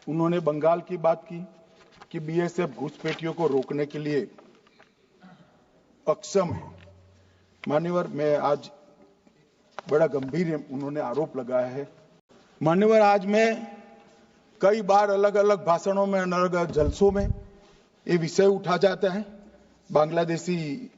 उन्होंने बंगाल की बात की कि बीएसएफ घुसपैठियों को रोकने के लिए अक्षम है। मान्यवर, मैं आज बड़ा गंभीर उन्होंने आरोप लगाया है। मान्यवर, आज मैं कई बार अलग अलग भाषणों में, अलग अलग जलसों में ये विषय उठा जाता है बांग्लादेशी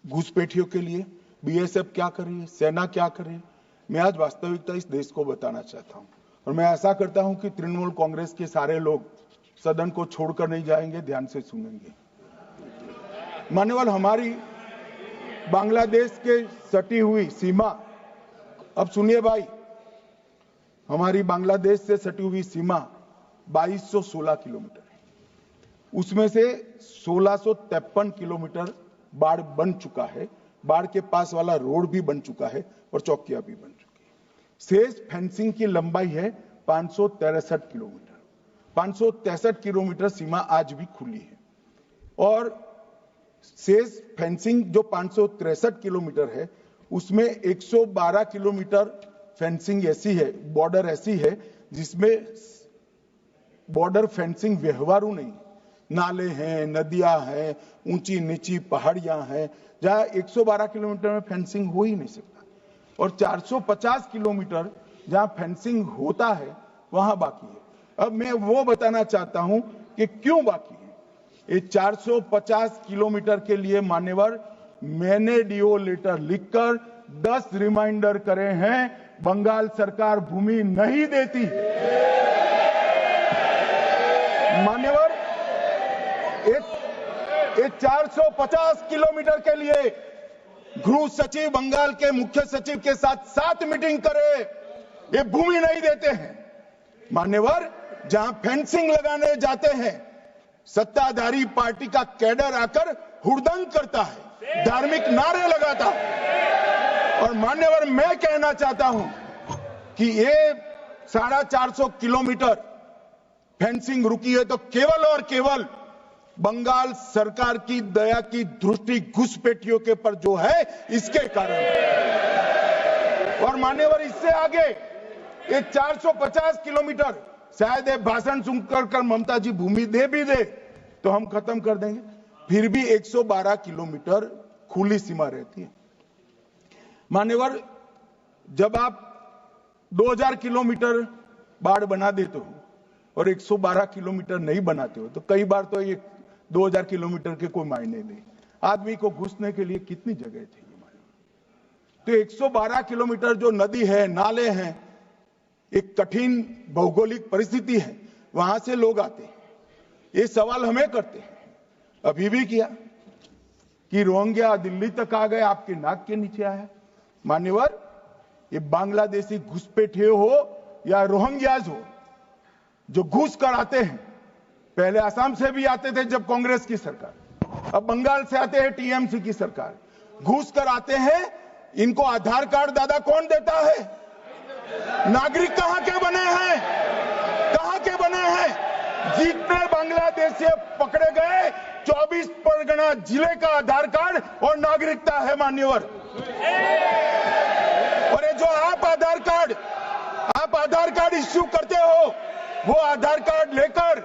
घुसपैठियों के लिए बीएसएफ क्या कर रही है, सेना क्या कर रही है। मैं आज वास्तविकता इस देश को बताना चाहता हूं और मैं ऐसा करता हूं कि तृणमूल कांग्रेस के सारे लोग सदन को छोड़कर नहीं जाएंगे, ध्यान से सुनेंगे। मान्यवर, हमारी बांग्लादेश के सटी हुई सीमा, अब सुनिए भाई, हमारी बांग्लादेश से सटी हुई सीमा 2216 किलोमीटर है। उसमें से 1653 किलोमीटर बाढ़ बन चुका है, बाढ़ के पास वाला रोड भी बन चुका है और चौकियां भी बन चुकी है। शेष फेंसिंग की लंबाई है 563 किलोमीटर। 563 किलोमीटर सीमा आज भी खुली है और शेष फेंसिंग जो 563 किलोमीटर है उसमें 112 किलोमीटर फेंसिंग ऐसी है, बॉर्डर ऐसी है जिसमें बॉर्डर फेंसिंग व्यवहारू नहीं, नाले हैं, नदियां हैं, ऊंची नीची पहाड़ियां हैं, जहां 112 किलोमीटर में फेंसिंग हो ही नहीं सकता और 450 किलोमीटर जहां फेंसिंग होता है वहां बाकी है। अब मैं वो बताना चाहता हूं कि क्यों बाकी है। ये 450 किलोमीटर के लिए मान्यवर मैंने डीओ लेटर लिखकर 10 रिमाइंडर करे हैं, बंगाल सरकार भूमि नहीं देती। मान्यवर, ये 450 किलोमीटर के लिए गृह सचिव बंगाल के मुख्य सचिव के साथ 7 मीटिंग करे, ये भूमि नहीं देते हैं। मान्यवर, जहां फेंसिंग लगाने जाते हैं सत्ताधारी पार्टी का कैडर आकर हुड़दंग करता है, धार्मिक नारे लगाता है। और मान्यवर, मैं कहना चाहता हूं कि ये 450 किलोमीटर फेंसिंग रुकी है तो केवल और केवल बंगाल सरकार की दया की दृष्टि घुसपैठियों के पर जो है इसके कारण। और मान्यवर, इससे आगे ये 450 किलोमीटर शायद ये भाषण सुनकर ममता जी भूमि दे भी दे तो हम खत्म कर देंगे, फिर भी 112 किलोमीटर खुली सीमा रहती है। मान्यवर, जब आप 2000 किलोमीटर बाढ़ बना देते हो और 112 किलोमीटर नहीं बनाते हो तो कई बार तो ये 2000 किलोमीटर के कोई मायने नहीं। आदमी को घुसने के लिए कितनी जगह चाहिए। तो 112 किलोमीटर जो नदी है, नाले हैं, एक कठिन भौगोलिक परिस्थिति है, वहां से लोग आते हैं। ये सवाल हमें करते हैं, अभी भी किया कि रोहिंग्या दिल्ली तक आ गए, आपके नाक के नीचे आया। मान्यवर, ये बांग्लादेशी घुसपैठे हो या रोहिंग्याज हो जो घुस कर आते हैं, पहले असम से भी आते थे जब कांग्रेस की सरकार, अब बंगाल से आते हैं टीएमसी की सरकार, घुस कर आते हैं। इनको आधार कार्ड दादा कौन देता है? नागरिक कहां के बने हैं? कहां के बने हैं? जितने बांग्लादेशी पकड़े गए 24 परगना जिले का आधार कार्ड और नागरिकता है मान्यवर। और ये जो आप आधार कार्ड इश्यू करते हो, वो आधार कार्ड लेकर,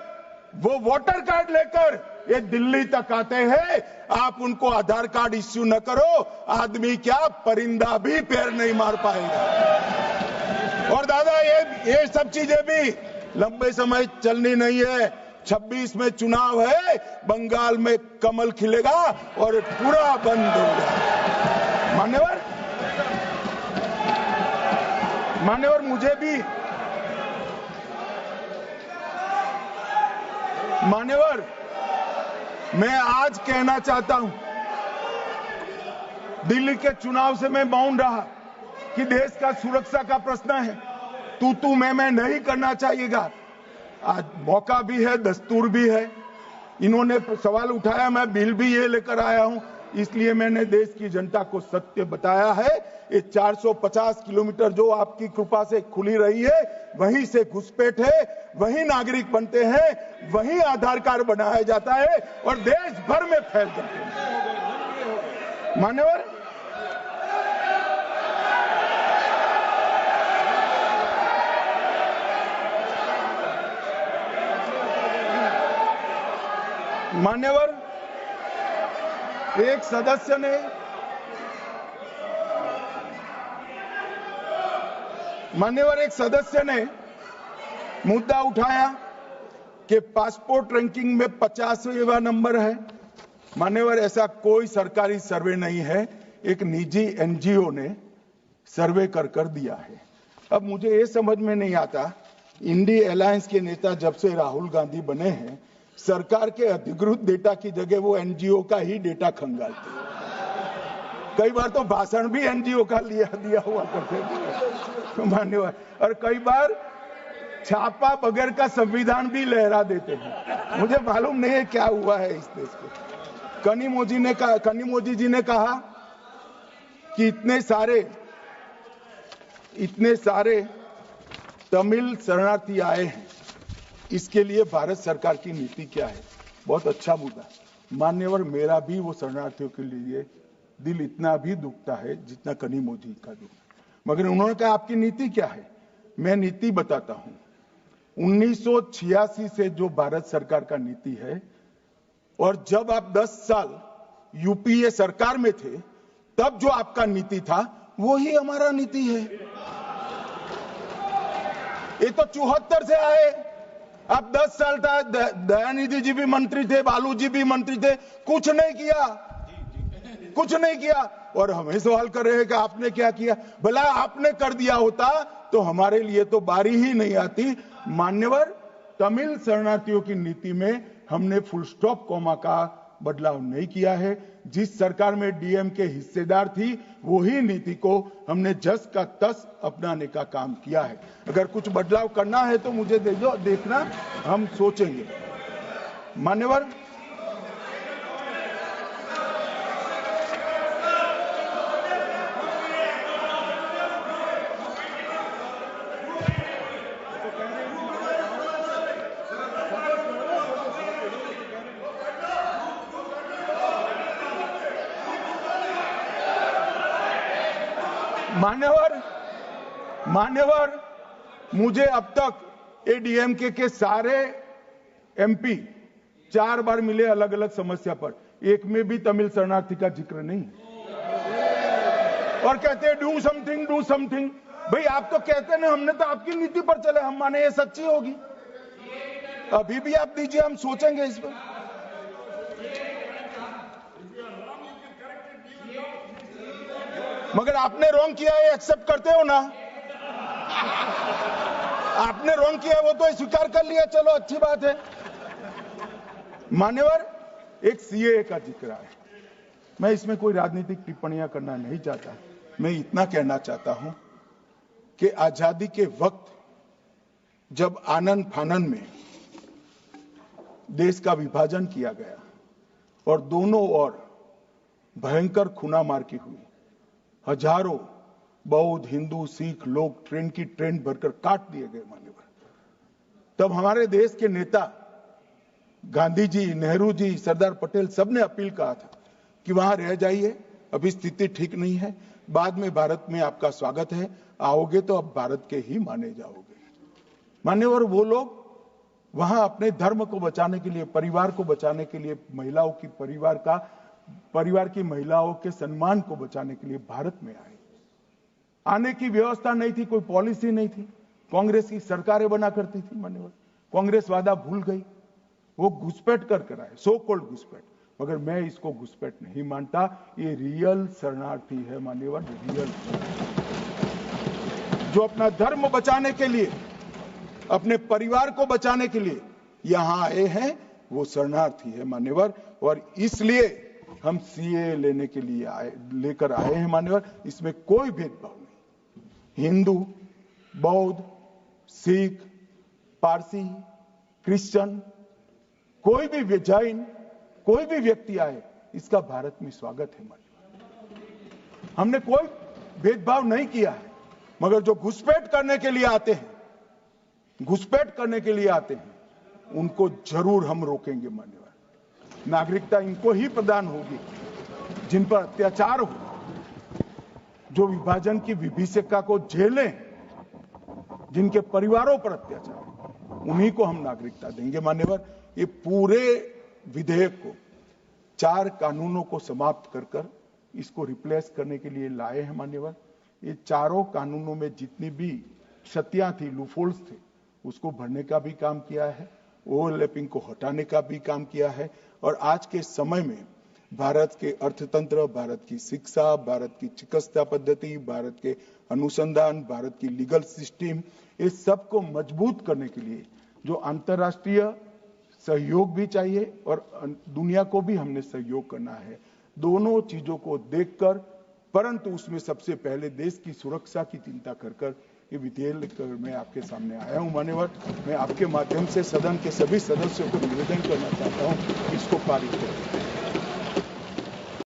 वो वोटर कार्ड लेकर ये दिल्ली तक आते हैं। आप उनको आधार कार्ड इश्यू न करो, आदमी क्या परिंदा भी पैर नहीं मार पाएगा। और दादा, ये सब चीजें भी लंबे समय चलनी नहीं है। 26 में चुनाव है, बंगाल में कमल खिलेगा और पूरा बंद होगा। मान्यवर, मुझे भी मान्यवर, मैं आज कहना चाहता हूं, दिल्ली के चुनाव से मैं बाउंड रहा कि देश का सुरक्षा का प्रश्न है, तू मैं नहीं करना चाहिएगा। आज मौका भी है, दस्तूर भी है। इन्होंने सवाल उठाया, मैं बिल भी ये लेकर आया हूं, इसलिए मैंने देश की जनता को सत्य बताया है। ये 450 किलोमीटर जो आपकी कृपा से खुली रही है, वहीं से घुसपैठ है, वहीं नागरिक बनते हैं, वहीं आधार कार्ड बनाया जाता है और देश भर में फैल जाते हैं। मान्यवर, मान्यवर एक सदस्य ने मुद्दा उठाया कि पासपोर्ट रैंकिंग में 50वां नंबर है। मान्यवर ऐसा कोई सरकारी सर्वे नहीं है, एक निजी एनजीओ ने सर्वे कर दिया है। अब मुझे ये समझ में नहीं आता, इंडी अलायंस के नेता जब से राहुल गांधी बने हैं, सरकार के अधिकृत डेटा की जगह वो एनजीओ का ही डेटा खंगालते हैं। कई बार तो भाषण भी एनजीओ का दिया हुआ करते थे मान्यवर, और कई बार छापा बगैर का संविधान भी लहरा देते हैं। मुझे मालूम नहीं है क्या हुआ है इस देश को। कनिमोझी जी ने कहा कि इतने सारे तमिल शरणार्थी आए हैं, इसके लिए भारत सरकार की नीति क्या है। बहुत अच्छा मुद्दा मान्यवर, मेरा भी वो शरणार्थियों के लिए दिल इतना भी दुखता है जितना कनिमोझी का दुख। मगर उन्होंने कहा आपकी नीति क्या है। मैं नीति बताता हूं। 1986 से जो भारत सरकार का नीति है, और जब आप 10 साल यूपीए सरकार में थे तब जो आपका नीति था वो ही हमारा नीति है। ये तो 74 से आए, अब 10 साल था, दयानिधि जी भी मंत्री थे, बालू जी भी मंत्री थे, कुछ नहीं किया। और हमें सवाल कर रहे हैं कि आपने क्या किया। भला आपने कर दिया होता तो हमारे लिए तो बारी ही नहीं आती। मान्यवर, तमिल शरणार्थियों की नीति में हमने फुल स्टॉप कॉमा का बदलाव नहीं किया है। जिस सरकार में डीएम के हिस्सेदार थी वही नीति को हमने जस का तस अपनाने का काम किया है। अगर कुछ बदलाव करना है तो मुझे देखना, हम सोचेंगे। मान्यवर, मान्यवर, मुझे अब तक एडीएमके के सारे एमपी 4 बार मिले अलग अलग समस्या पर, एक में भी तमिल शरणार्थी का जिक्र नहीं। और कहते हैं डू समथिंग। भाई आप तो कहते ना, हमने तो आपकी नीति पर चले, हम माने ये सच्ची होगी। अभी भी आप दीजिए, हम सोचेंगे इस पर। मगर आपने रॉन्ग किया है, एक्सेप्ट करते हो ना। आपने रॉन्ग किया वो तो स्वीकार कर लिया, चलो अच्छी बात है। मान्यवर, एक सीएए का जिक्र है। मैं इसमें कोई राजनीतिक टिप्पणियां करना नहीं चाहता। मैं इतना कहना चाहता हूं कि आजादी के वक्त जब आनन फानन में देश का विभाजन किया गया और दोनों ओर भयंकर खूनामार की हुई, हजारों बौद्ध, हिंदू, सिख लोग ट्रेन भरकर काट दिए गए मान्यवर, तब हमारे देश के नेता गांधी जी, नेहरू जी, सरदार पटेल सबने अपील कहा था कि वहां रह जाइए, अभी स्थिति ठीक नहीं है, बाद में भारत में आपका स्वागत है, आओगे तो अब भारत के ही माने जाओगे। मान्यवर, वो लोग वहां अपने धर्म को बचाने के लिए, परिवार को बचाने के लिए, महिलाओं की परिवार की महिलाओं के सम्मान को बचाने के लिए भारत में आए। आने की व्यवस्था नहीं थी, कोई पॉलिसी नहीं थी, कांग्रेस की सरकारें बना करती थी। मान्यवर, कांग्रेस वादा भूल गई, वो घुसपैठ कर आए, सो कॉल्ड घुसपैठ। मगर मैं इसको घुसपैठ नहीं मानता, ये रियल शरणार्थी है मान्यवर, रियल, जो अपना धर्म बचाने के लिए, अपने परिवार को बचाने के लिए यहां आए हैं, वो शरणार्थी है मान्यवर। और इसलिए हम सीए लेने के लिए लेकर आए हैं मान्यवर। इसमें कोई भेदभाव नहीं, हिंदू, बौद्ध, सिख, पारसी, क्रिश्चियन, कोई भी जैन, कोई भी व्यक्ति आए, इसका भारत में स्वागत है मान्यवर। हमने कोई भेदभाव नहीं किया है। मगर जो घुसपैठ करने के लिए आते हैं, उनको जरूर हम रोकेंगे मान्यवर। नागरिकता इनको ही प्रदान होगी जिन पर अत्याचार हो, जो विभाजन की विभीषिका को झेलें, जिनके परिवारों पर अत्याचार, उन्हीं को हम नागरिकता देंगे मान्यवर। ये पूरे विधेयक को 4 कानूनों को समाप्त कर इसको रिप्लेस करने के लिए लाए हैं मान्यवर। ये चारों कानूनों में जितनी भी क्षतियां थी, लूफोल्स थे, उसको भरने का भी काम किया है, ओवरलैपिंग को हटाने का भी काम किया है। और आज के समय में भारत के अर्थतंत्र, भारत की शिक्षा, भारत की चिकित्सा पद्धति, भारत के अनुसंधान, भारत की लीगल सिस्टम, इस सब को मजबूत करने के लिए जो अंतर्राष्ट्रीय सहयोग भी चाहिए और दुनिया को भी हमने सहयोग करना है। दोनों चीजों को देखकर, परंतु उसमें सबसे पहले देश की सुरक्षा की चिंता कर ये विधेयक लेकर मैं आपके सामने आया हूं मान्यवर। मैं आपके माध्यम से सदन के सभी सदस्यों को निवेदन करना चाहता हूं, इसको पारित करें।